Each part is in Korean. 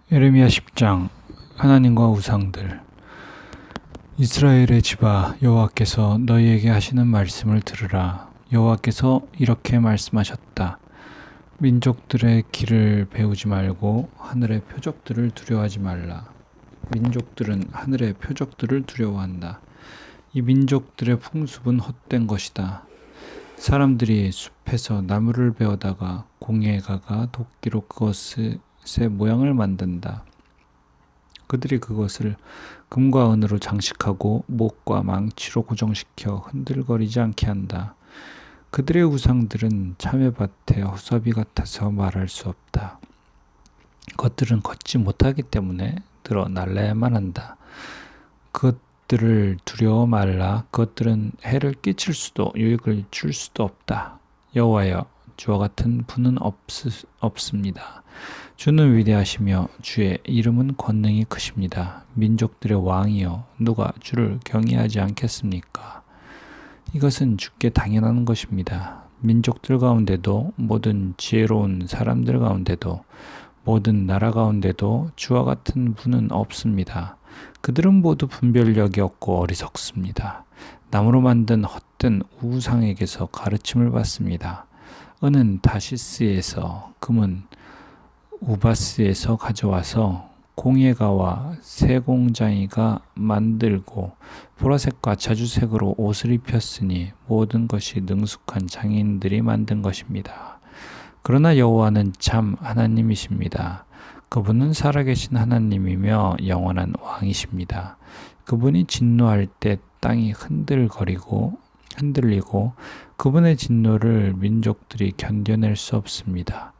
예레미야 10장. 하나님과 우상들. 이스라엘의 집아, 여호와께서 너희에게 하시는 말씀을 들으라. 여호와께서 이렇게 말씀하셨다. 민족들의 길을 배우지 말고 하늘의 표적들을 두려워하지 말라. 민족들은 하늘의 표적들을 두려워한다. 이 민족들의 풍습은 헛된 것이다. 사람들이 숲에서 나무를 베어다가 공에 가가 도끼로 그것의 모양을 만든다. 그들이 그것을 금과 은으로 장식하고 목과 망치로 고정시켜 흔들거리지 않게 한다. 그들의 우상들은 참외밭의 허섭이 같아서 말할 수 없다. 그것들은 걷지 못하기 때문에 들어 날라야만 한다. 그것들을 두려워 말라. 그것들은 해를 끼칠 수도 유익을 줄 수도 없다. 여호와여, 주와 같은 분은 없습니다. 주는 위대하시며 주의 이름은 권능이 크십니다. 민족들의 왕이여, 누가 주를 경외하지 않겠습니까? 이것은 주께 당연한 것입니다. 민족들 가운데도, 모든 지혜로운 사람들 가운데도, 모든 나라 가운데도 주와 같은 분은 없습니다. 그들은 모두 분별력이 없고 어리석습니다. 나무로 만든 헛된 우상에게서 가르침을 받습니다. 은은 다시스에서, 금은 우바스에서 가져와서 공예가와 세공장이가 만들고 보라색과 자주색으로 옷을 입혔으니 모든 것이 능숙한 장인들이 만든 것입니다. 그러나 여호와는 참 하나님이십니다. 그분은 살아계신 하나님이며 영원한 왕이십니다. 그분이 진노할 때 땅이 흔들리고 그분의 진노를 민족들이 견뎌낼 수 없습니다.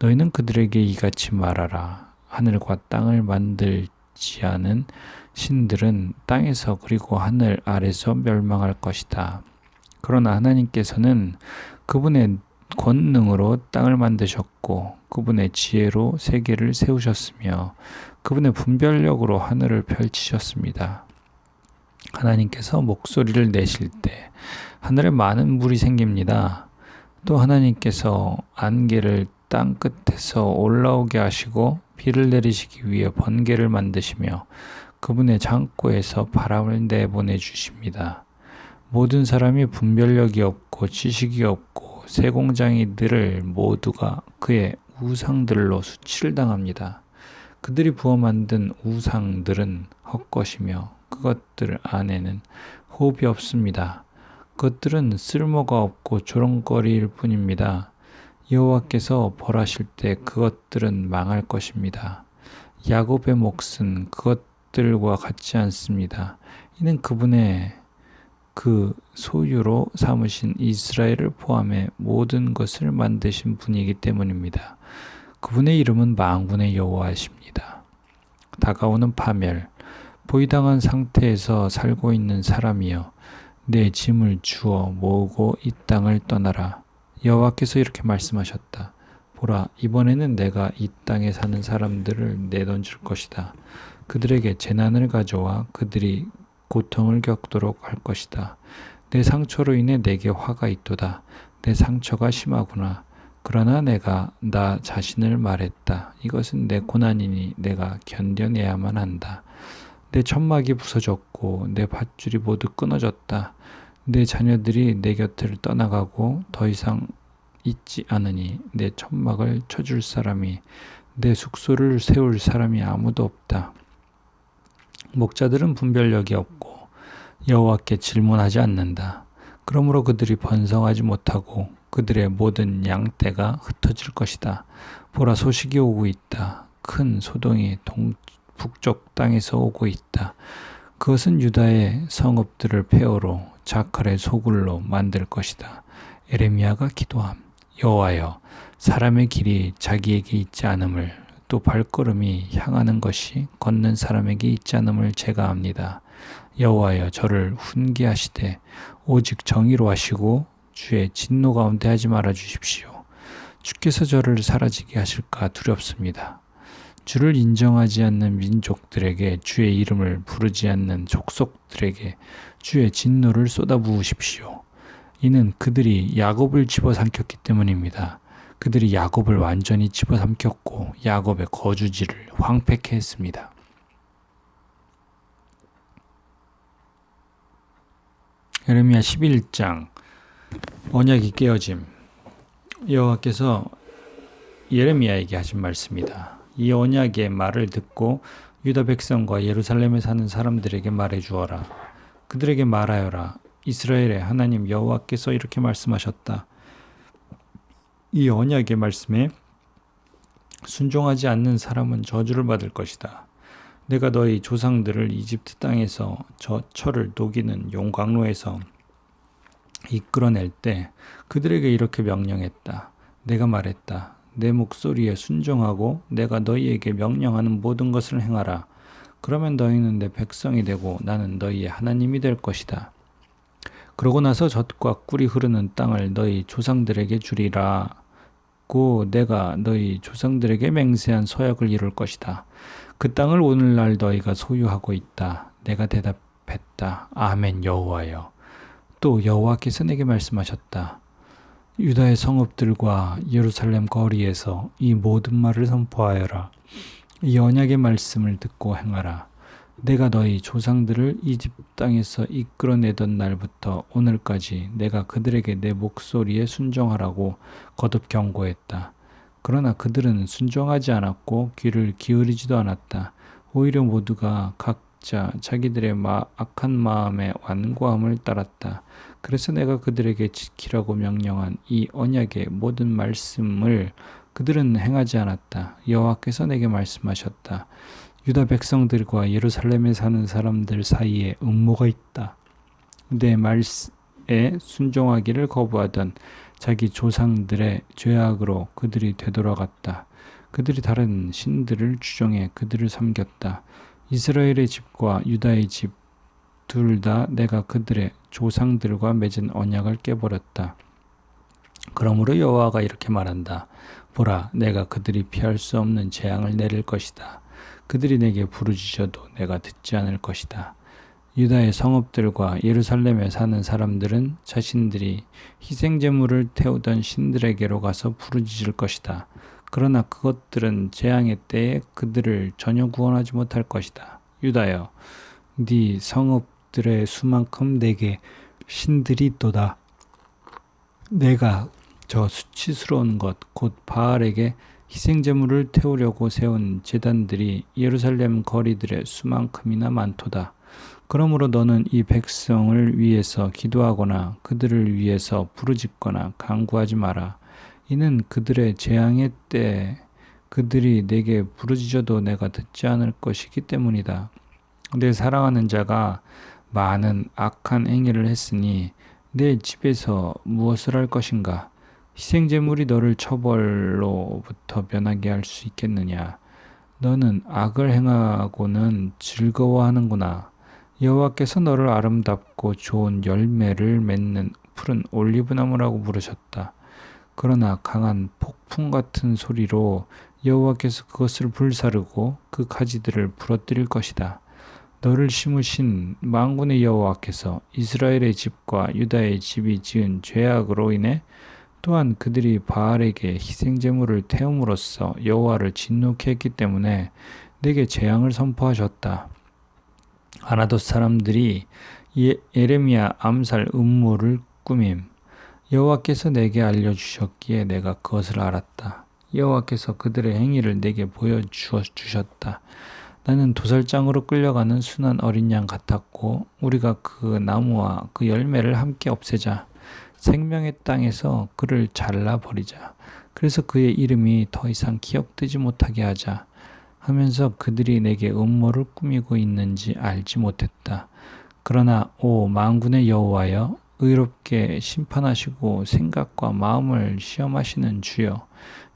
너희는 그들에게 이같이 말하라. 하늘과 땅을 만들지 않은 신들은 땅에서 그리고 하늘 아래서 멸망할 것이다. 그러나 하나님께서는 그분의 권능으로 땅을 만드셨고 그분의 지혜로 세계를 세우셨으며 그분의 분별력으로 하늘을 펼치셨습니다. 하나님께서 목소리를 내실 때 하늘에 많은 물이 생깁니다. 또 하나님께서 안개를 땅 끝에서 올라오게 하시고 비를 내리시기 위해 번개를 만드시며 그분의 창고에서 바람을 내보내 주십니다. 모든 사람이 분별력이 없고 지식이 없고 세공장이들을 모두가 그의 우상들로 수치를 당합니다. 그들이 부어 만든 우상들은 헛것이며 그것들 안에는 호흡이 없습니다. 그것들은 쓸모가 없고 조롱거리일 뿐입니다. 여호와께서 벌하실 때 그것들은 망할 것입니다. 야곱의 몫은 그것들과 같지 않습니다. 이는 그분의 그 소유로 삼으신 이스라엘을 포함해 모든 것을 만드신 분이기 때문입니다. 그분의 이름은 만군의 여호와이십니다. 다가오는 파멸. 보이당한 상태에서 살고 있는 사람이여, 내 짐을 주어 모으고 이 땅을 떠나라. 여호와께서 이렇게 말씀하셨다. 보라, 이번에는 내가 이 땅에 사는 사람들을 내던질 것이다. 그들에게 재난을 가져와 그들이 고통을 겪도록 할 것이다. 내 상처로 인해 내게 화가 있도다. 내 상처가 심하구나. 그러나 내가 나 자신을 말했다. 이것은 내 고난이니 내가 견뎌내야만 한다. 내 천막이 부서졌고 내 밧줄이 모두 끊어졌다. 내 자녀들이 내 곁을 떠나가고 더 이상 있지 않으니 내 천막을 쳐줄 사람이, 내 숙소를 세울 사람이 아무도 없다. 목자들은 분별력이 없고 여호와께 질문하지 않는다. 그러므로 그들이 번성하지 못하고 그들의 모든 양떼가 흩어질 것이다. 보라, 소식이 오고 있다. 큰 소동이 북쪽 땅에서 오고 있다. 그것은 유다의 성읍들을 폐허로 자칼의 소굴로 만들 것이다. 예레미야가 기도함. 여호와여, 사람의 길이 자기에게 있지 않음을, 또 발걸음이 향하는 것이 걷는 사람에게 있지 않음을 제가 압니다. 여호와여, 저를 훈계하시되 오직 정의로 하시고 주의 진노 가운데 하지 말아 주십시오. 주께서 저를 사라지게 하실까 두렵습니다. 주를 인정하지 않는 민족들에게, 주의 이름을 부르지 않는 족속들에게 주의 진노를 쏟아부으십시오. 이는 그들이 야곱을 집어삼켰기 때문입니다. 그들이 야곱을 완전히 집어삼켰고 야곱의 거주지를 황폐케 했습니다. 예레미야 11장 언약이 깨어짐. 여호와께서 예레미야에게 하신 말씀이다. 이 언약의 말을 듣고 유다 백성과 예루살렘에 사는 사람들에게 말해 주어라. 그들에게 말하여라. 이스라엘의 하나님 여호와께서 이렇게 말씀하셨다. 이 언약의 말씀에 순종하지 않는 사람은 저주를 받을 것이다. 내가 너희 조상들을 이집트 땅에서 저 철을 녹이는 용광로에서 이끌어낼 때 그들에게 이렇게 명령했다. 내가 말했다. 내 목소리에 순종하고 내가 너희에게 명령하는 모든 것을 행하라. 그러면 너희는 내 백성이 되고 나는 너희의 하나님이 될 것이다. 그러고 나서 젖과 꿀이 흐르는 땅을 너희 조상들에게 주리라고 내가 너희 조상들에게 맹세한 서약을 이룰 것이다. 그 땅을 오늘날 너희가 소유하고 있다. 내가 대답했다. 아멘 여호와여. 또 여호와께서 내게 말씀하셨다. 유다의 성읍들과 예루살렘 거리에서 이 모든 말을 선포하여라. 이 언약의 말씀을 듣고 행하라. 내가 너희 조상들을 이집트 땅에서 이끌어내던 날부터 오늘까지 내가 그들에게 내 목소리에 순종하라고 거듭 경고했다. 그러나 그들은 순종하지 않았고 귀를 기울이지도 않았다. 오히려 모두가 각자 자기들의 악한 마음의 완고함을 따랐다. 그래서 내가 그들에게 지키라고 명령한 이 언약의 모든 말씀을 그들은 행하지 않았다. 여호와께서 내게 말씀하셨다. 유다 백성들과 예루살렘에 사는 사람들 사이에 음모가 있다. 내 말씀에 순종하기를 거부하던 자기 조상들의 죄악으로 그들이 되돌아갔다. 그들이 다른 신들을 추종해 그들을 섬겼다. 이스라엘의 집과 유다의 집 둘 다 내가 그들의 조상들과 맺은 언약을 깨버렸다. 그러므로 여호와가 이렇게 말한다. 보라, 내가 그들이 피할 수 없는 재앙을 내릴 것이다. 그들이 내게 부르짖어도 내가 듣지 않을 것이다. 유다의 성읍들과 예루살렘에 사는 사람들은 자신들이 희생제물을 태우던 신들에게로 가서 부르짖을 것이다. 그러나 그것들은 재앙의 때에 그들을 전혀 구원하지 못할 것이다. 유다여, 네 성읍들의 수만큼 내게 신들이 있도다. 내가 저 수치스러운 것 곧 바알에게 희생제물을 태우려고 세운 제단들이 예루살렘 거리들의 수만큼이나 많도다. 그러므로 너는 이 백성을 위해서 기도하거나 그들을 위해서 부르짖거나 간구하지 마라. 이는 그들의 재앙의 때 그들이 내게 부르짖어도 내가 듣지 않을 것이기 때문이다. 내 사랑하는 자가 많은 악한 행위를 했으니 내 집에서 무엇을 할 것인가? 희생제물이 너를 처벌로부터 면하게 할 수 있겠느냐? 너는 악을 행하고는 즐거워하는구나. 여호와께서 너를 아름답고 좋은 열매를 맺는 푸른 올리브나무라고 부르셨다. 그러나 강한 폭풍 같은 소리로 여호와께서 그것을 불사르고 그 가지들을 부러뜨릴 것이다. 너를 심으신 만군의 여호와께서 이스라엘의 집과 유다의 집이 지은 죄악으로 인해 또한 그들이 바알에게 희생제물을 태움으로써 여호와를 진노케 했기 때문에 내게 재앙을 선포하셨다. 아나돗 사람들이 예레미야 암살 음모를 꾸밈. 여호와께서 내게 알려주셨기에 내가 그것을 알았다. 여호와께서 그들의 행위를 내게 보여주셨다. 나는 도살장으로 끌려가는 순한 어린 양 같았고 우리가 그 나무와 그 열매를 함께 없애자. 생명의 땅에서 그를 잘라버리자. 그래서 그의 이름이 더 이상 기억되지 못하게 하자 하면서 그들이 내게 음모를 꾸미고 있는지 알지 못했다. 그러나 오 만군의 여호와여, 의롭게 심판하시고 생각과 마음을 시험하시는 주여,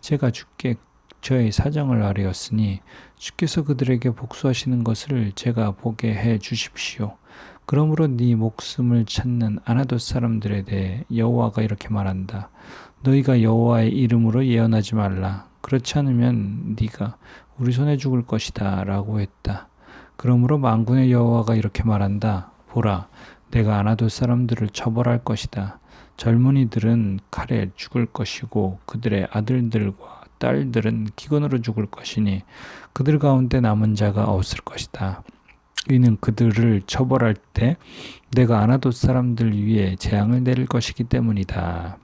제가 주께 저의 사정을 아뢰었으니 주께서 그들에게 복수하시는 것을 제가 보게 해 주십시오. 그러므로 네 목숨을 찾는 아나돗 사람들에 대해 여호와가 이렇게 말한다. 너희가 여호와의 이름으로 예언하지 말라. 그렇지 않으면 네가 우리 손에 죽을 것이다 라고 했다. 그러므로 만군의 여호와가 이렇게 말한다. 보라, 내가 아나돗 사람들을 처벌할 것이다. 젊은이들은 칼에 죽을 것이고 그들의 아들들과 딸들은 기근으로 죽을 것이니 그들 가운데 남은 자가 없을 것이다. 이는 그들을 처벌할 때 내가 아나돗 사람들 위에 재앙을 내릴 것이기 때문이다.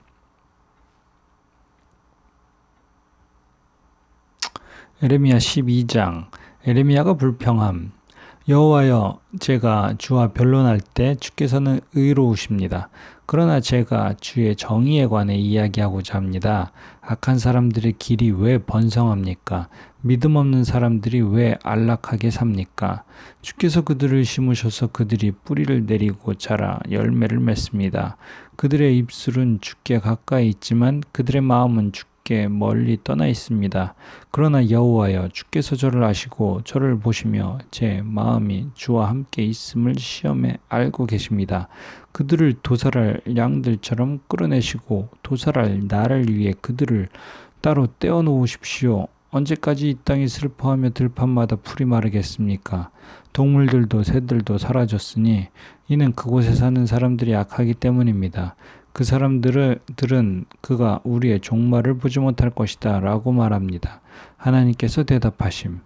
에레미야 12장. 에레미야가 불평함. 여호와여, 제가 주와 변론할 때 주께서는 의로우십니다. 그러나 제가 주의 정의에 관해 이야기하고자 합니다. 악한 사람들의 길이 왜 번성합니까? 믿음 없는 사람들이 왜 안락하게 삽니까? 주께서 그들을 심으셔서 그들이 뿌리를 내리고 자라 열매를 맺습니다. 그들의 입술은 주께 가까이 있지만 그들의 마음은 주께 멀리 떠나 있습니다. 그러나 여호와여, 주께서 저를 아시고 저를 보시며 제 마음이 주와 함께 있음을 시험에 알고 계십니다. 그들을 도살할 양들처럼 끌어내시고 도살할 나를 위해 그들을 따로 떼어 놓으십시오. 언제까지 이 땅이 슬퍼하며 들판마다 풀이 마르겠습니까? 동물들도 새들도 사라졌으니 이는 그곳에 사는 사람들이 악하기 때문입니다. 그 사람들은 그가 우리의 종말을 보지 못할 것이다 라고 말합니다. 하나님께서 대답하심.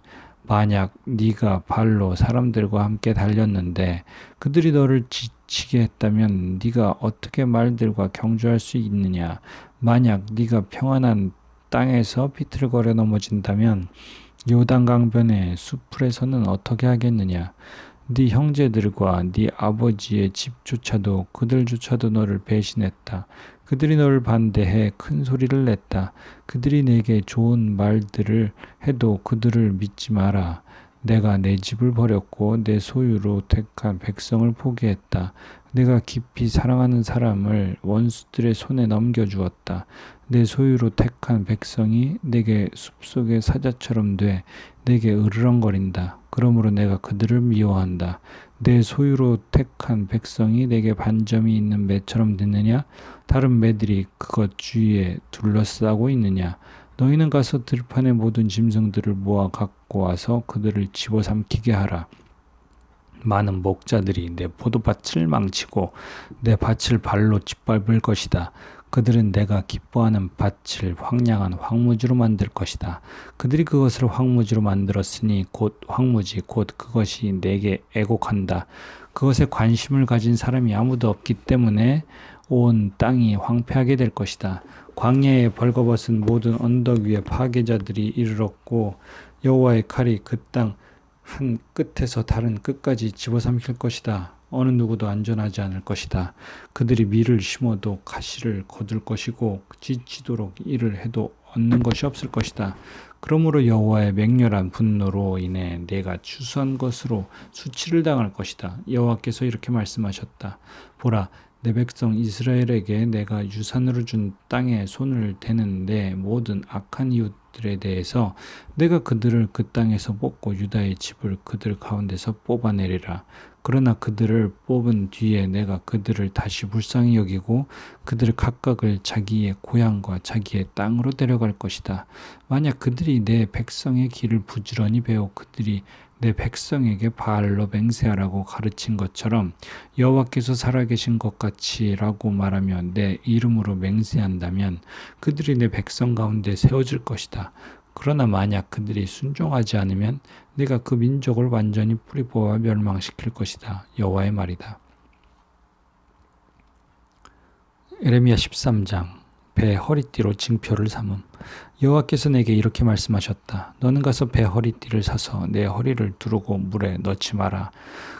만약 네가 발로 사람들과 함께 달렸는데 그들이 너를 지치게 했다면 네가 어떻게 말들과 경주할 수 있느냐? 만약 네가 평안한 땅에서 비틀거려 넘어진다면 요단강변의 수풀에서는 어떻게 하겠느냐? 네 형제들과 네 아버지의 집조차도 그들조차도 너를 배신했다. 그들이 너를 반대해 큰 소리를 냈다. 그들이 내게 좋은 말들을 해도 그들을 믿지 마라. 내가 내 집을 버렸고 내 소유로 택한 백성을 포기했다. 내가 깊이 사랑하는 사람을 원수들의 손에 넘겨주었다. 내 소유로 택한 백성이 내게 숲속의 사자처럼 돼 내게 으르렁거린다. 그러므로 내가 그들을 미워한다. 내 소유로 택한 백성이 내게 반점이 있는 매처럼 됐느냐? 다른 매들이 그것 주위에 둘러싸고 있느냐? 너희는 가서 들판의 모든 짐승들을 모아 갖고 와서 그들을 집어삼키게 하라. 많은 목자들이 내 포도밭을 망치고 내 밭을 발로 짓밟을 것이다. 그들은 내가 기뻐하는 밭을 황량한 황무지로 만들 것이다. 그들이 그것을 황무지로 만들었으니 곧 황무지 곧 그것이 내게 애곡한다. 그것에 관심을 가진 사람이 아무도 없기 때문에 온 땅이 황폐하게 될 것이다. 광야에 벌거벗은 모든 언덕 위에 파괴자들이 이르렀고 여호와의 칼이 그 땅 한 끝에서 다른 끝까지 집어삼킬 것이다. 어느 누구도 안전하지 않을 것이다. 그들이 밀을 심어도 가시를 거둘 것이고 지치도록 일을 해도 얻는 것이 없을 것이다. 그러므로 여호와의 맹렬한 분노로 인해 내가 추수한 것으로 수치를 당할 것이다. 여호와께서 이렇게 말씀하셨다. 보라, 내 백성 이스라엘에게 내가 유산으로 준 땅에 손을 대는 내 모든 악한 이웃들에 대해서 내가 그들을 그 땅에서 뽑고 유다의 집을 그들 가운데서 뽑아내리라. 그러나 그들을 뽑은 뒤에 내가 그들을 다시 불쌍히 여기고 그들 각각을 자기의 고향과 자기의 땅으로 데려갈 것이다. 만약 그들이 내 백성의 길을 부지런히 배워 그들이 내 백성에게 바알로 맹세하라고 가르친 것처럼 여호와께서 살아계신 것 같이라고 말하며 내 이름으로 맹세한다면 그들이 내 백성 가운데 세워질 것이다. 그러나 만약 그들이 순종하지 않으면 내가 그 민족을 완전히 뿌리 뽑아 멸망시킬 것이다. 여호와의 말이다. 에레미야 13장. 배 허리띠로 징표를 삼음. 여호와께서 내게 이렇게 말씀하셨다. 너는 가서 배 허리띠를 사서 내 허리를 두르고 물에 넣지 마라.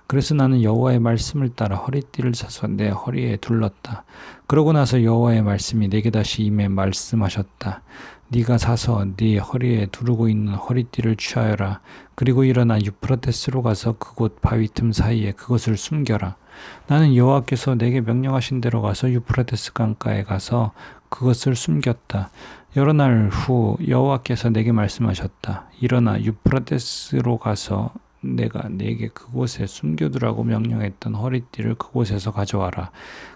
그래서 나는 여호와의 말씀을 따라 허리띠를 사서 내 허리에 둘렀다. 그러고 나서 여호와의 말씀이 내게 다시 임해 말씀하셨다. 네가 사서 네 허리에 두르고 있는 허리띠를 취하여라. 그리고 일어나 유프라테스로 가서 그곳 바위 틈 사이에 그것을 숨겨라. 나는 여호와께서 내게 명령하신 대로 가서 유프라테스 강가에 가서 그것을 숨겼다. 여러 날 후 여호와께서 내게 말씀하셨다. 일어나 유프라테스로 가서 내가 네게 그곳에 숨겨두라고 명령했던 허리띠를 그곳에서 가져와라.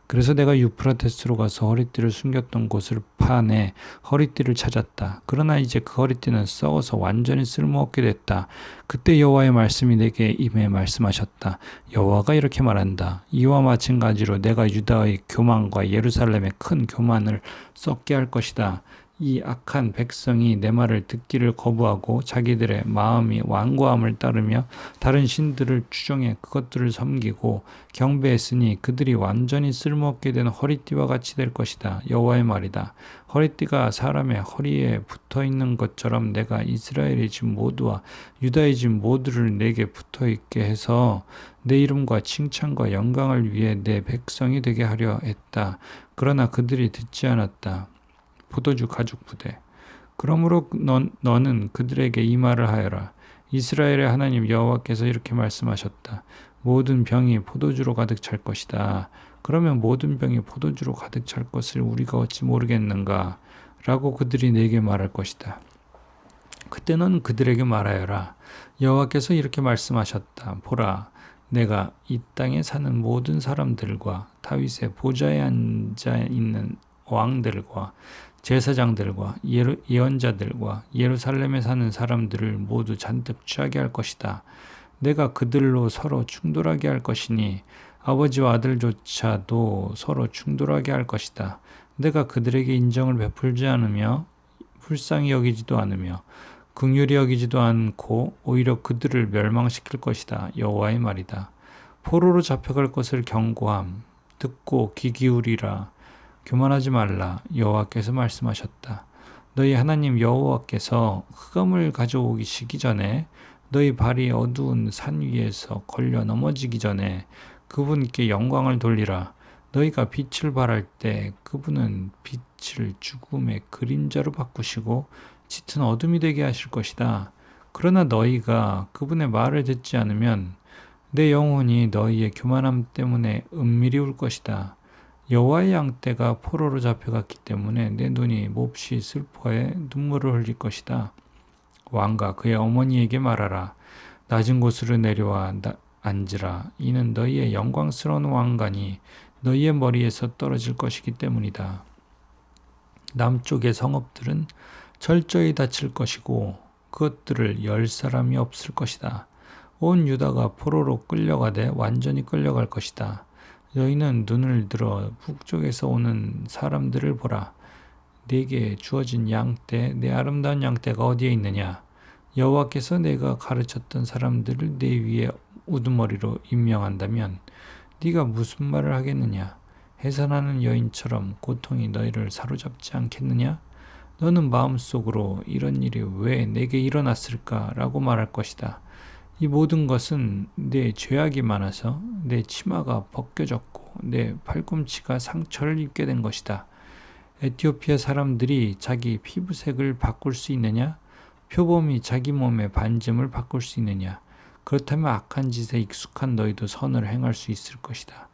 그래서 내가 유프라테스로 가서 허리띠를 숨겼던 곳을 파내 허리띠를 찾았다. 그러나 이제 그 허리띠는 썩어서 완전히 쓸모없게 됐다. 그때 여호와의 말씀이 내게 임해 말씀하셨다. 여호와가 이렇게 말한다. 이와 마찬가지로 내가 유다의 교만과 예루살렘의 큰 교만을 썩게 할 것이다. 이 악한 백성이 내 말을 듣기를 거부하고 자기들의 마음이 완고함을 따르며 다른 신들을 추종해 그것들을 섬기고 경배했으니 그들이 완전히 쓸모없게 된 허리띠와 같이 될 것이다. 여호와의 말이다. 허리띠가 사람의 허리에 붙어있는 것처럼 내가 이스라엘의 집 모두와 유다의 집 모두를 내게 붙어있게 해서 내 이름과 칭찬과 영광을 위해 내 백성이 되게 하려 했다. 그러나 그들이 듣지 않았다. 포도주 가죽 부대. 그러므로 너는 그들에게 이 말을 하여라. 이스라엘의 하나님 여호와께서 이렇게 말씀하셨다. 모든 병이 포도주로 가득 찰 것이다. 그러면 모든 병이 포도주로 가득 찰 것을 우리가 어찌 모르겠는가? 라고 그들이 내게 말할 것이다. 그때 넌 그들에게 말하여라. 여호와께서 이렇게 말씀하셨다. 보라, 내가 이 땅에 사는 모든 사람들과 다윗의 보좌에 앉아 있는 왕들과 제사장들과 예언자들과 예루살렘에 사는 사람들을 모두 잔뜩 취하게 할 것이다. 내가 그들로 서로 충돌하게 할 것이니 아버지와 아들조차도 서로 충돌하게 할 것이다. 내가 그들에게 인정을 베풀지 않으며 불쌍히 여기지도 않으며 긍휼히 여기지도 않고 오히려 그들을 멸망시킬 것이다. 여호와의 말이다. 포로로 잡혀갈 것을 경고함. 듣고 귀 기울이라. 교만하지 말라. 여호와께서 말씀하셨다. 너희 하나님 여호와께서 흑암을 가져오시기 전에 너희 발이 어두운 산 위에서 걸려 넘어지기 전에 그분께 영광을 돌리라. 너희가 빛을 발할 때 그분은 빛을 죽음의 그림자로 바꾸시고 짙은 어둠이 되게 하실 것이다. 그러나 너희가 그분의 말을 듣지 않으면 내 영혼이 너희의 교만함 때문에 은밀히 울 것이다. 여호와의 양떼가 포로로 잡혀갔기 때문에 내 눈이 몹시 슬퍼해 눈물을 흘릴 것이다. 왕과 그의 어머니에게 말하라. 낮은 곳으로 내려와 앉으라. 이는 너희의 영광스러운 왕관이 너희의 머리에서 떨어질 것이기 때문이다. 남쪽의 성읍들은 철저히 닫힐 것이고 그것들을 열 사람이 없을 것이다. 온 유다가 포로로 끌려가되 완전히 끌려갈 것이다. 너희는 눈을 들어 북쪽에서 오는 사람들을 보라. 네게 주어진 양떼, 내 아름다운 양떼가 어디에 있느냐? 여호와께서 내가 가르쳤던 사람들을 내 위에 우두머리로 임명한다면 네가 무슨 말을 하겠느냐? 해산하는 여인처럼 고통이 너희를 사로잡지 않겠느냐? 너는 마음속으로 이런 일이 왜 내게 일어났을까? 라고 말할 것이다. 이 모든 것은 내 죄악이 많아서 내 치마가 벗겨졌고 내 팔꿈치가 상처를 입게 된 것이다. 에티오피아 사람들이 자기 피부색을 바꿀 수 있느냐? 표범이 자기 몸의 반점을 바꿀 수 있느냐? 그렇다면 악한 짓에 익숙한 너희도 선을 행할 수 있을 것이다.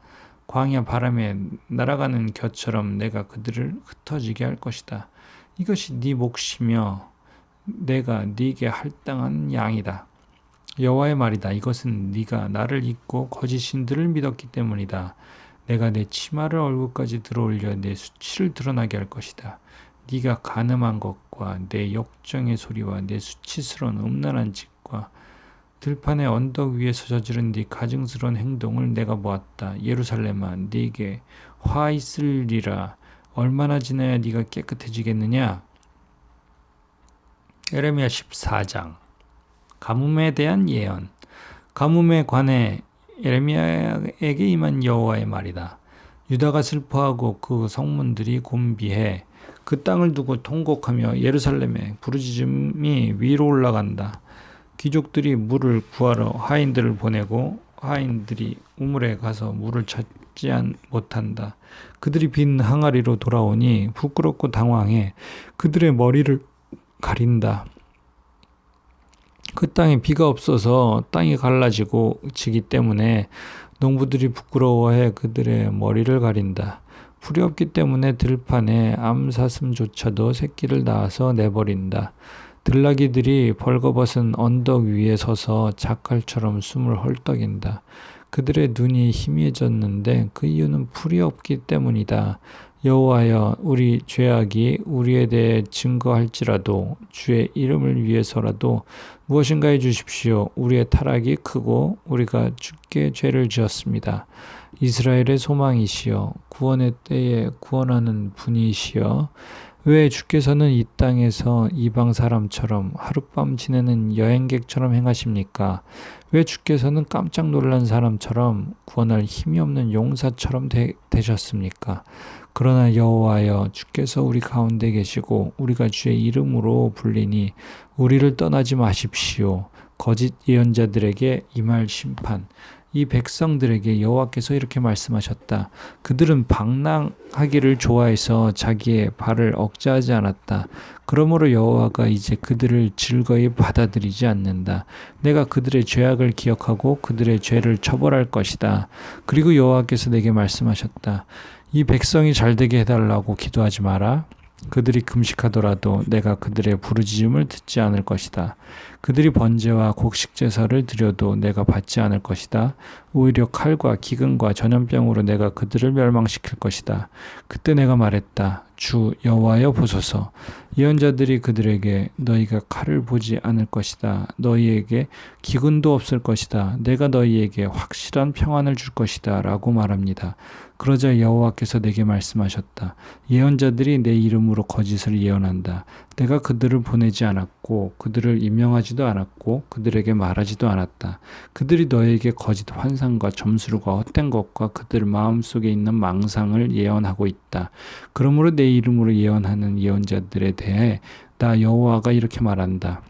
광야 바람에 날아가는 겨처럼 내가 그들을 흩어지게 할 것이다. 이것이 네 몫이며 내가 네게 할당한 양이다. 여호와의 말이다. 이것은 네가 나를 잊고 거짓 신들을 믿었기 때문이다. 내가 내 치마를 얼굴까지 들어올려 내 수치를 드러나게 할 것이다. 네가 간음한 것과 내 역정의 소리와 내 수치스러운 음란한 짓과 들판의 언덕 위에서 저지른 네 가증스러운 행동을 내가 보았다. 예루살렘아, 네게 화 있으리라. 얼마나 지나야 네가 깨끗해지겠느냐? 예레미야 14장. 가뭄에 대한 예언. 가뭄에 관해 예레미야에게 임한 여호와의 말이다. 유다가 슬퍼하고 그 성문들이 곤비해 그 땅을 두고 통곡하며 예루살렘에 부르짖음이 위로 올라간다. 귀족들이 물을 구하러 하인들을 보내고 하인들이 우물에 가서 물을 찾지 못한다. 그들이 빈 항아리로 돌아오니 부끄럽고 당황해 그들의 머리를 가린다. 그 땅에 비가 없어서 땅이 갈라지고 지기 때문에 농부들이 부끄러워해 그들의 머리를 가린다. 풀이 없기 때문에 들판에 암사슴조차도 새끼를 낳아서 내버린다. 들나귀들이 벌거벗은 언덕 위에 서서 작갈처럼 숨을 헐떡인다. 그들의 눈이 희미해졌는데 그 이유는 풀이 없기 때문이다. 여호와여, 우리 죄악이 우리에 대해 증거할지라도 주의 이름을 위해서라도 무엇인가 해주십시오. 우리의 타락이 크고 우리가 주께 죄를 지었습니다. 이스라엘의 소망이시여, 구원의 때에 구원하는 분이시여, 왜 주께서는 이 땅에서 이방 사람처럼 하룻밤 지내는 여행객처럼 행하십니까? 왜 주께서는 깜짝 놀란 사람처럼 구원할 힘이 없는 용사처럼 되셨습니까? 그러나 여호와여, 주께서 우리 가운데 계시고 우리가 주의 이름으로 불리니 우리를 떠나지 마십시오. 거짓 예언자들에게 임할 심판. 이 백성들에게 여호와께서 이렇게 말씀하셨다. 그들은 방랑하기를 좋아해서 자기의 발을 억제하지 않았다. 그러므로 여호와가 이제 그들을 즐거이 받아들이지 않는다. 내가 그들의 죄악을 기억하고 그들의 죄를 처벌할 것이다. 그리고 여호와께서 내게 말씀하셨다. 이 백성이 잘되게 해달라고 기도하지 마라. 그들이 금식하더라도 내가 그들의 부르짖음을 듣지 않을 것이다. 그들이 번제와 곡식제사를 드려도 내가 받지 않을 것이다. 오히려 칼과 기근과 전염병으로 내가 그들을 멸망시킬 것이다. 그때 내가 말했다. 주 여호와여 보소서. 예언자들이 그들에게 너희가 칼을 보지 않을 것이다. 너희에게 기근도 없을 것이다. 내가 너희에게 확실한 평안을 줄 것이다. 라고 말합니다. 그러자 여호와께서 내게 말씀하셨다. 예언자들이 내 이름으로 거짓을 예언한다. 내가 그들을 보내지 않았고 그들을 임명하지도 않았고 그들에게 말하지도 않았다. 그들이 너에게 거짓 환상과 점술과 헛된 것과 그들 마음속에 있는 망상을 예언하고 있다. 그러므로 내 이름으로 예언하는 예언자들에 대해 나 여호와가 이렇게 말한다.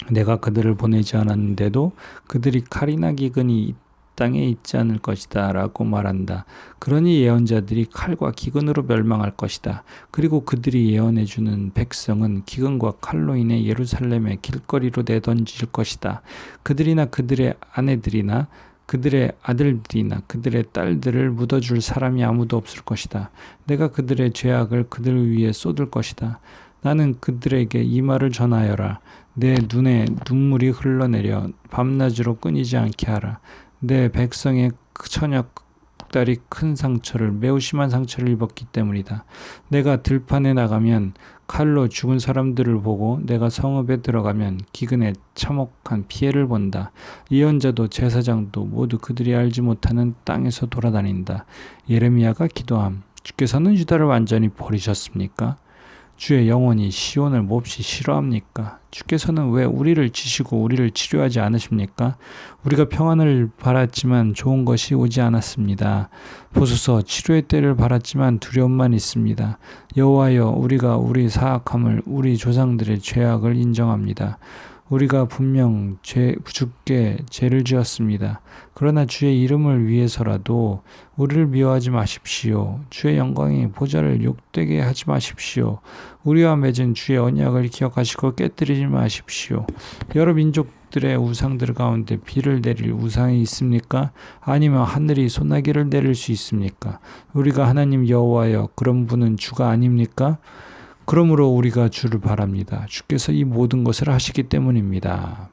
내가 그들을 보내지 않았는데도 그들이 칼이나 기근이 땅에 있지 않을 것이다 라고 말한다. 그러니 예언자들이 칼과 기근으로 멸망할 것이다. 그리고 그들이 예언해주는 백성은 기근과 칼로 인해 예루살렘의 길거리로 내던질 것이다. 그들이나 그들의 아내들이나 그들의 아들들이나 그들의 딸들을 묻어줄 사람이 아무도 없을 것이다. 내가 그들의 죄악을 그들 위에 쏟을 것이다. 나는 그들에게 이 말을 전하여라. 내 눈에 눈물이 흘러내려 밤낮으로 끊이지 않게 하라. 내 백성의 처녀딸이 큰 상처를 매우 심한 상처를 입었기 때문이다. 내가 들판에 나가면 칼로 죽은 사람들을 보고 내가 성읍에 들어가면 기근에 참혹한 피해를 본다. 예언자도 제사장도 모두 그들이 알지 못하는 땅에서 돌아다닌다. 예레미야가 기도함. 주께서는 유다를 완전히 버리셨습니까? 주의 영혼이 시온을 몹시 싫어합니까? 주께서는 왜 우리를 치시고 우리를 치료하지 않으십니까? 우리가 평안을 바랐지만 좋은 것이 오지 않았습니다. 보소서, 치료의 때를 바랐지만 두려움만 있습니다. 여호와여, 우리가 우리 사악함을 우리 조상들의 죄악을 인정합니다. 우리가 분명 주께 죄를 지었습니다. 그러나 주의 이름을 위해서라도 우리를 미워하지 마십시오. 주의 영광이 보좌를 욕되게 하지 마십시오. 우리와 맺은 주의 언약을 기억하시고 깨뜨리지 마십시오. 여러 민족들의 우상들 가운데 비를 내릴 우상이 있습니까? 아니면 하늘이 소나기를 내릴 수 있습니까? 우리가 하나님 여호와여, 그런 분은 주가 아닙니까? 그러므로 우리가 주를 바랍니다. 주께서 이 모든 것을 하시기 때문입니다.